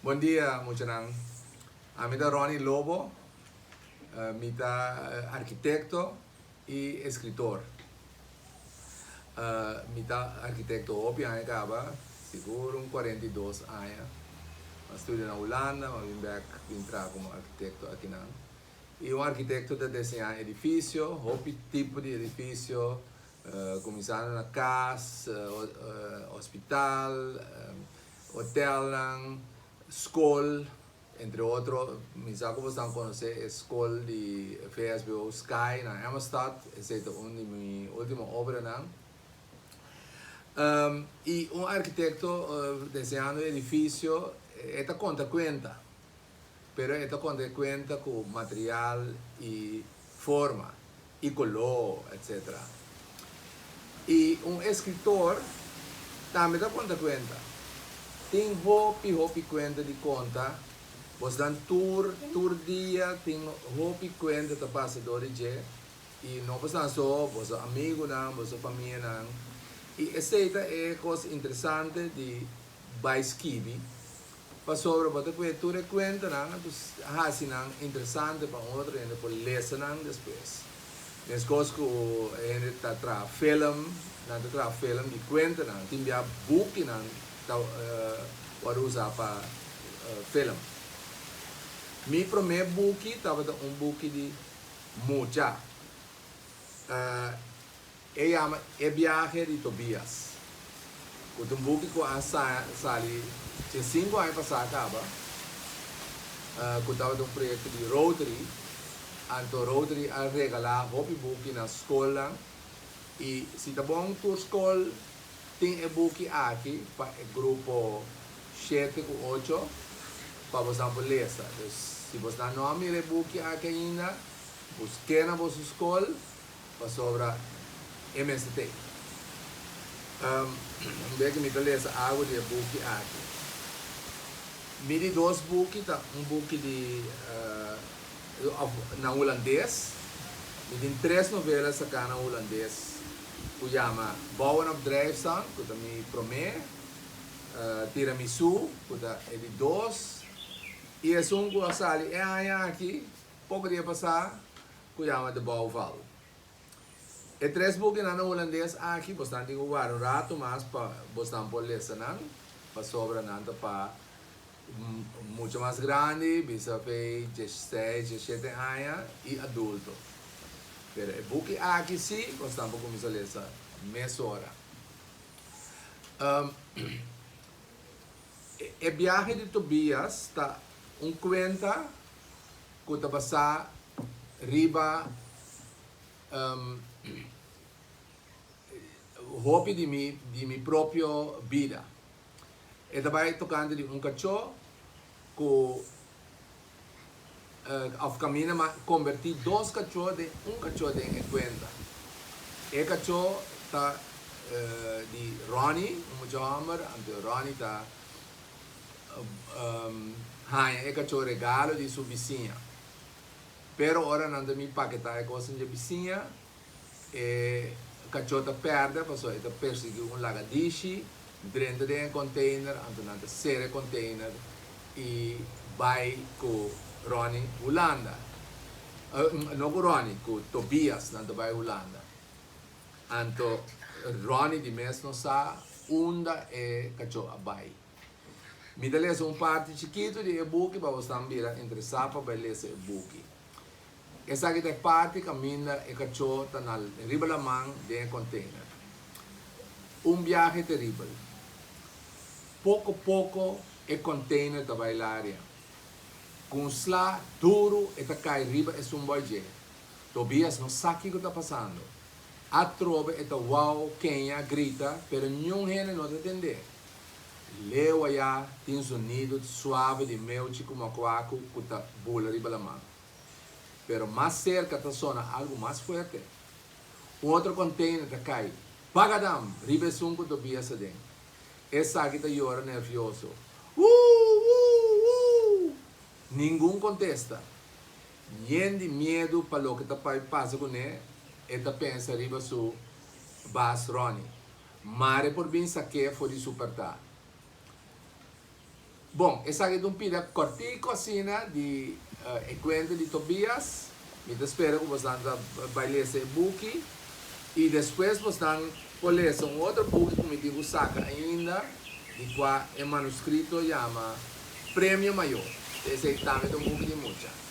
Buen día, Muchanang. A mí da Ronnie Lobo, mi arquitecto y escritor. Mi arquitecto obviamente acaba, seguro 42 años. Estudié en Holanda, mas vim entrar como arquitecto aqui não. E um arquitecto de desenhar edifício, qualquer tipo de edifício, começando na casa, hospital, hotel, escola, entre outros. Me sabe como vocês conhecem a escola de VSBO Sky na Amsterdam, essa é uma de minhas últimas obras. E um arquitecto desenhando edifício, esta conta, pero esta conta com material e forma, e color, etc. E um escritor também dá conta. Tem hopi conta de conta, você dá tour dia, tem hopi conta de passador de dia, e não você só, você amigo não, você família não. E essa é coisa interessante de Baiskibi. Para sobre botar cultura conta não, assim não interessante para outro ainda por ler não depois. Nesse caso que ainda está tra film, não tra film de conta não, tem já book não, para usar para film. Mi primeiro book estava book de Mucha. É Viagem de Tobias. O book que eu sali tinha 5 anos passado acaba. Eu estava de projeto de Rotary. Então Rotary a regalar hobby book na escola. E se está bom tua escola, tem um book aqui para o grupo 7 ou 8 para você ler. Então, se você não há o book aqui ainda, busque na vossa escola para sobre MST. Bem que me lesa algo de book aqui. Me de dois books, book de na holandês. Me de 3 novelas aqui na holandês. Que chama Bouwen op Drijfzand, que me promete. Tiramisu, que é de 2. E é um que sali aqui, pouco dia passar, que chama De Bouwval. E 3 books na holandês aqui, bastante igual, rato mais para bastante por ler, para sobra nada para muito mais grande, bisa fez 16, 17 anos e adulto. Pero o book aqui sim, bastante para começar a ler, meia hora. A Viagem de Tobias está conta que está passando riba hobby de minha própria vida. E também tocando de cachorro que ao caminho converti 2 cachorros em cachorro em conta. E cachorro está de Ronnie, muito amor, então Ronnie está e cachorro regalo de sua vizinha. Pero ora não me paquetar coisa de vizinha e cachorro está perde, passou está perseguiu lagadishi, dentro de container, então não ser container e vai com Ronnie Holanda. Não com Ronnie, com Tobias, não vai Holanda. Então Ronnie de mês não sabe onde é cachorro vai. Me dá parte chiquito de e-book para você também interessar para ler esse e-book. Essa aqui é parte caminha e cachorro está na riba da mão de container. Viagem terrível. Pouco e container da bailaria. Com slá duro e cai riba é boy. Tobias não sabe o que está passando. A trova é uau, quem grita, pero nenhum gente não atende. Leu aí tem sonido suave de meu chico macuaco que está bula riba da mão. Pero mais cerca está sona algo mais forte. Outro container está cai. Pagadam, riba sunco Tobias dentro. Essa aqui está chorando nervioso. Ninguém contesta. Nem de medo para o que está passando com ele. Ele pensa riba su Bas Ronnie. Mare por bem saque foi de supertar. Bom, essa aqui é um pira cortico assim, de encontro de Tobias. Me espero que você vai ler esse book. E depois você vai ler um outro book que me digo saca ainda, de qual é manuscrito chama Prêmio Maior. Esse também é um book de muita.